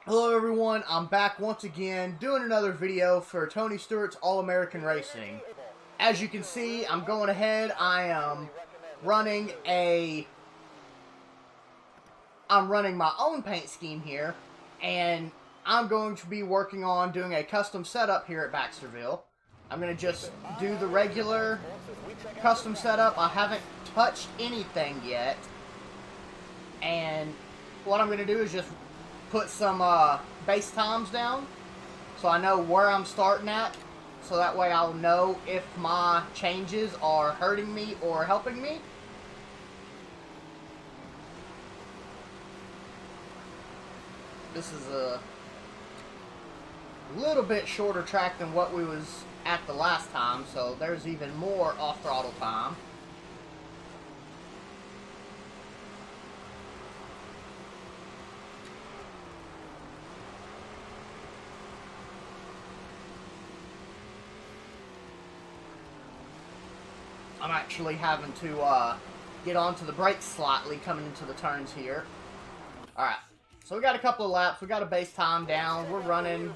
Hello everyone, I'm back once again doing another video for Tony Stewart's All-American Racing. As you can see, I'm going ahead, I'm running my own paint scheme here, and I'm going to be working on doing a custom setup here at Baxterville. I'm going to just do the regular custom setup. I haven't touched anything yet, and what I'm going to do is just put some base times down so I know where I'm starting at, so that way I'll know if my changes are hurting me or helping me. This is a little bit shorter track than what we was at the last time, so there's even more off-throttle time. I'm actually having to get onto the brakes slightly coming into the turns here. Alright, so we got a couple of laps. We got a base time down. We're running,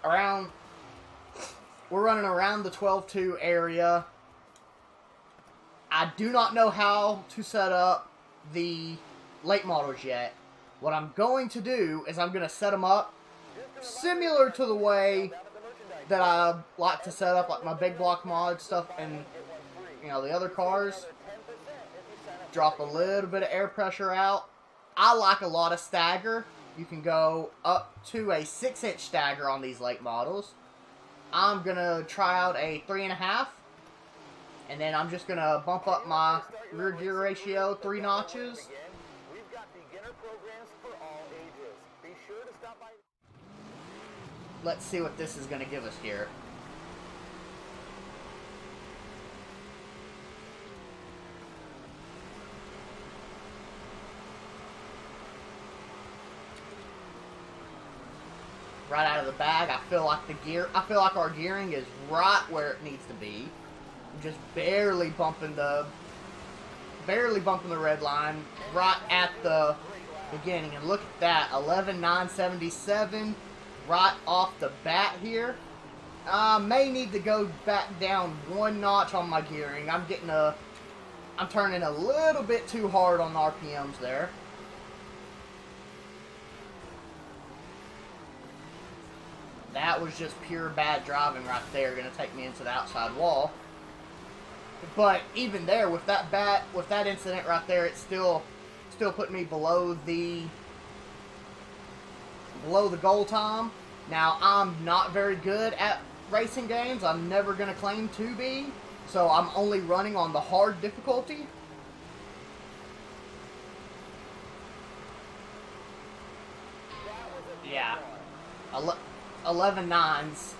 around the 12.2 area. I do not know how to set up the late models yet. What I'm going to do is I'm going to set them up similar to the way that I like to set up, like my big block mod stuff and, the other cars. Drop a little bit of air pressure out. I like a lot of stagger. You can go up to a 6-inch stagger on these late models. I'm going to try out a 3.5. And then I'm just going to bump up my rear gear ratio 3 notches. Let's see what this is going to give us here. Right out of the bag, I feel like our gearing is right where it needs to be. I'm just barely bumping the red line right at the beginning. And look at that, 11,977. Right off the bat here. I may need to go back down 1 notch on my gearing. I'm turning a little bit too hard on the RPMs there. That was just pure bad driving right there. Going to take me into the outside wall. But even there, with that incident right there, it's still put me below the goal time. Now, I'm not very good at racing games. I'm never going to claim to be. So, I'm only running on the hard difficulty. Yeah. 11.9s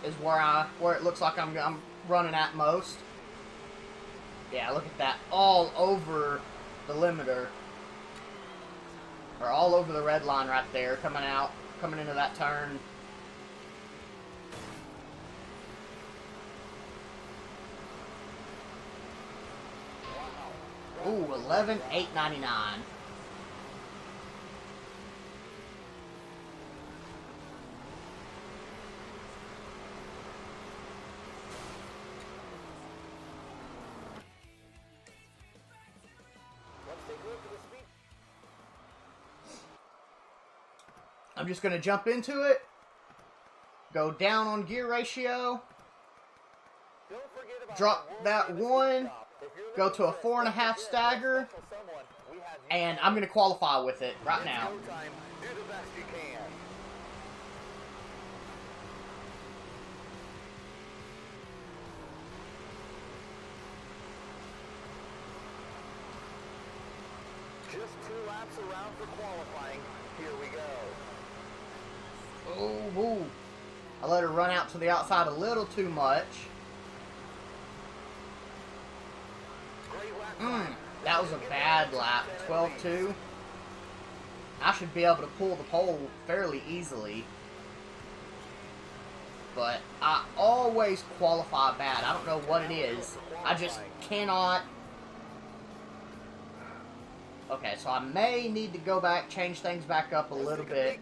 is where it looks like I'm running at most. Yeah, look at that. All over the limiter. Or all over the red line right there, coming into that turn. Ooh, 11,899. I'm just going to jump into it, go down on gear ratio, drop that 1, go to a 4.5 stagger, and I'm going to qualify with it right now. Just 2 laps around for qualifying. Here we go. Oh, ooh. I let her run out to the outside a little too much. That was a bad lap. 12.2. I should be able to pull the pole fairly easily. But I always qualify bad. I don't know what it is. I just cannot Okay, so I may need to go back, change things back up a little bit.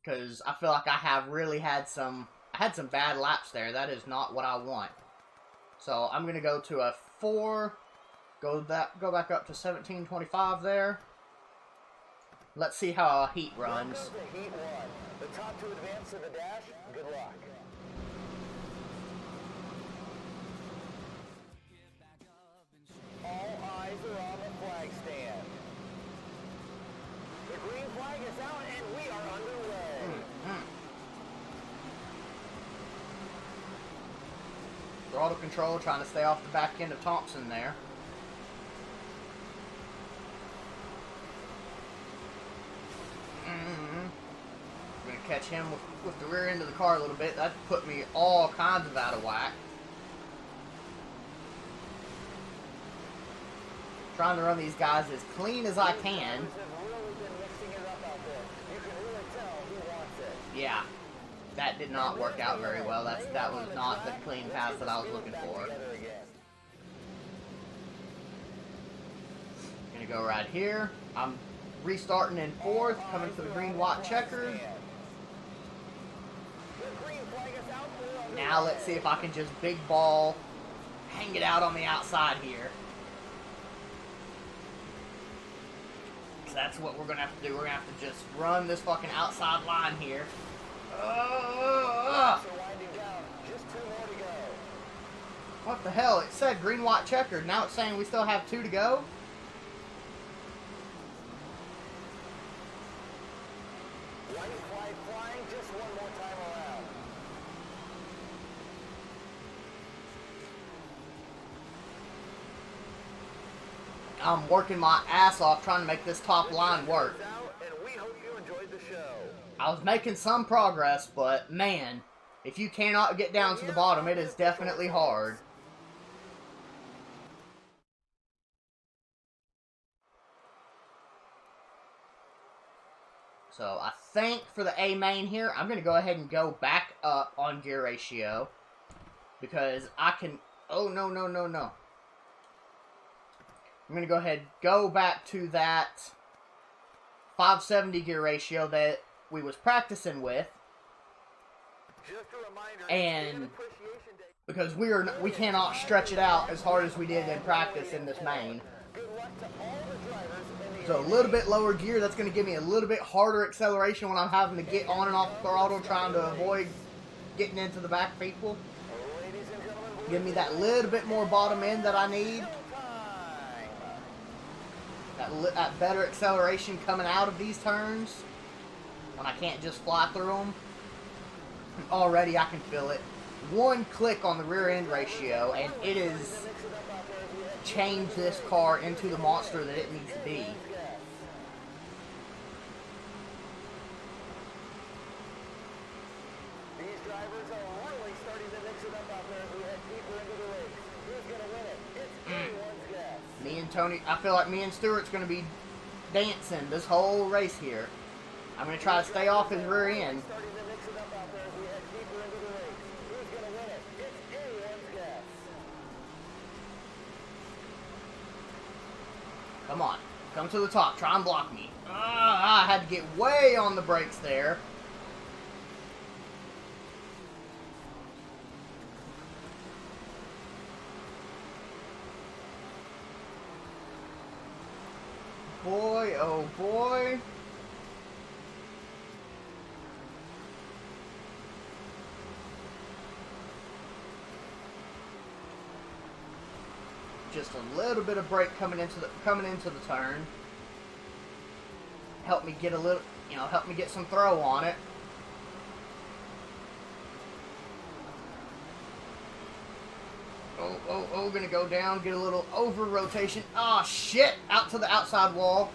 Because I feel like I have really had some bad laps there. That is not what I want. So I'm gonna go to a 4, go back up to 1725 there. Let's see how a heat runs. Heat 1. The top 2 advance to the dash. Good luck. All eyes are on the flag stand. The green flag is out and we are underway. Throttle control, trying to stay off the back end of Thompson there. I'm going to catch him with the rear end of the car a little bit. That put me all kinds of out of whack. Trying to run these guys as clean as I can. Yeah, that did not work out very well. That was not the clean pass that I was looking for. Gonna go right here. I'm restarting in 4th, coming for the green-white checkered. Now let's see if I can just big ball, hang it out on the outside here. That's what we're going to have to do. We're going to have to just run this fucking outside line here. What the hell? It said green, white, checkered. Now it's saying we still have 2 to go? White flag flying just one more time around. I'm working my ass off trying to make this top line work. I was making some progress, but man, if you cannot get down to the bottom, it is definitely hard. So I think for the A main here, I'm going to go ahead and go back up on gear ratio. Because I can... Oh, no, no, no, no. I'm going to go ahead and go back to that 570 gear ratio that we was practicing with. And because we cannot stretch it out as hard as we did in practice in this main. So a little bit lower gear, that's going to give me a little bit harder acceleration when I'm having to get on and off the throttle, trying to avoid getting into the back people. Give me that little bit more bottom end that I need. That better acceleration coming out of these turns when I can't just fly through them. Already I can feel it. One click on the rear end ratio and it is changed this car into the monster that it needs to be. These drivers are really starting to mix it up out there as we head deeper into the race. Who's going to win it? It's anyone's guess. Me and Tony, I feel like me and Stewart's going to be dancing this whole race here. I'm going to try to stay off his rear end. Come on. Come to the top. Try and block me. I had to get way on the brakes there. Boy, oh boy. Just a little bit of brake coming into the turn. Help me get a little, help me get some throw on it. Oh, gonna go down, get a little over rotation. Ah, shit, out to the outside wall.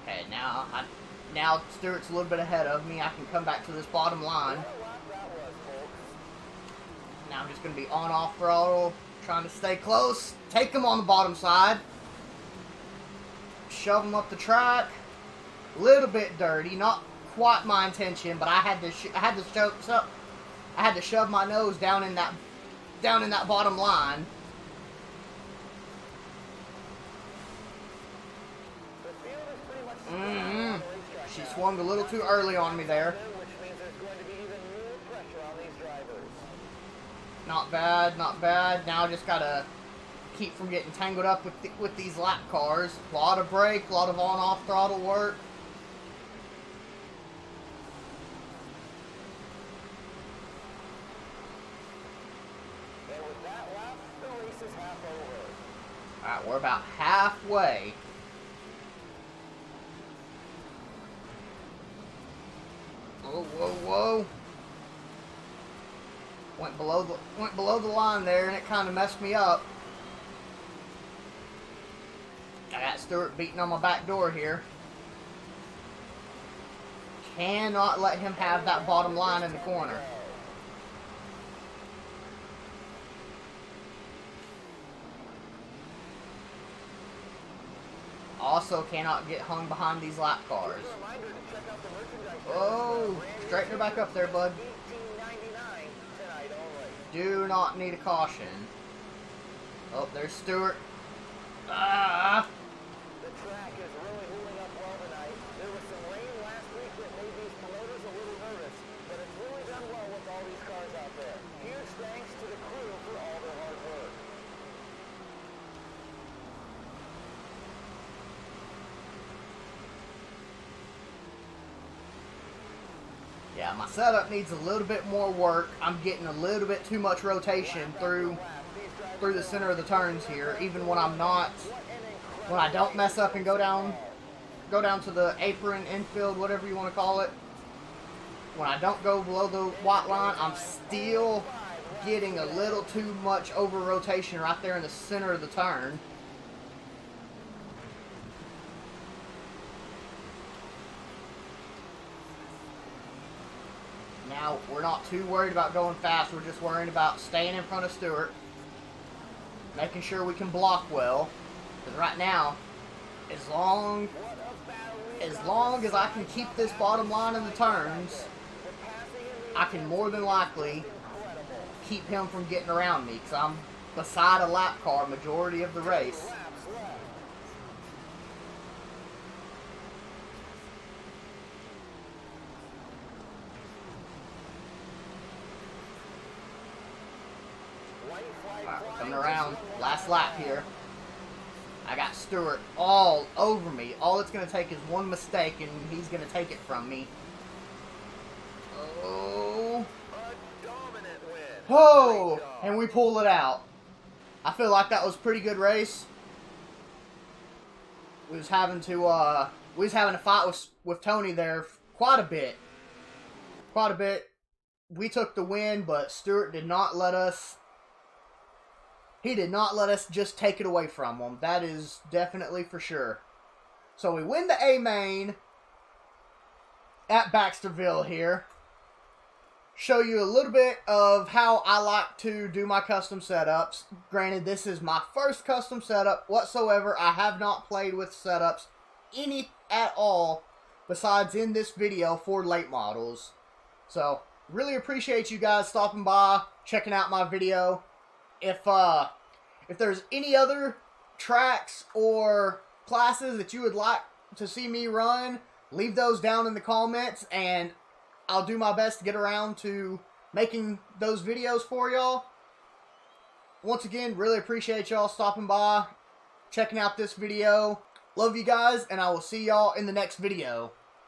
Okay, now Stewart's a little bit ahead of me. I can come back to this bottom line. Now I'm just gonna be on-off throttle, trying to stay close. Take him on the bottom side. Shove him up the track. a little bit dirty. Not quite my intention, but I had to shove my nose down in that bottom line. She swung a little too early on me there. Not bad, not bad. Now I just gotta keep from getting tangled up with these lap cars. A lot of brake, a lot of on-off throttle work. And with that lap, the race is half over. Alright, we're about halfway. Whoa, whoa, whoa. Went below the line there, and it kind of messed me up. I got Stewart beating on my back door here. Cannot let him have that bottom line in the corner. Also cannot get hung behind these lap cars. Oh, straighten her back up there, bud. Do not need a caution. Oh, there's Stewart. Ah! The track is really holding up well tonight. There was some rain last week that made these promoters a little nervous, but it's really done well with all these cars out there. Huge thanks to the crew for all their hard work. Yeah, my setup needs a little bit more work. I'm getting a little bit too much rotation through the center of the turns here, even when I'm not, when I don't mess up and go down to the apron, infield, whatever you want to call it. When I don't go below the white line, I'm still getting a little too much over rotation right there in the center of the turn. Now, we're not too worried about going fast. We're just worrying about staying in front of Stewart. Making sure we can block well. Because right now, as long as I can keep this bottom line in the turns, I can more than likely keep him from getting around me. Because I'm beside a lap car majority of the race. Alright, coming around. Last lap here. I got Stewart all over me. All it's going to take is one mistake and he's going to take it from me. Oh. Oh! And we pull it out. I feel like that was a pretty good race. We was having to fight with Tony there quite a bit. Quite a bit. We took the win, but Stewart did not let us... He did not let us just take it away from him. That is definitely for sure. So we win the A main at Baxterville here. Show you a little bit of how I like to do my custom setups. Granted, this is my first custom setup whatsoever. I have not played with setups any at all besides in this video for late models. So, really appreciate you guys stopping by, checking out my video. If there's any other tracks or classes that you would like to see me run, leave those down in the comments, and I'll do my best to get around to making those videos for y'all. Once again, really appreciate y'all stopping by, checking out this video. Love you guys, and I will see y'all in the next video.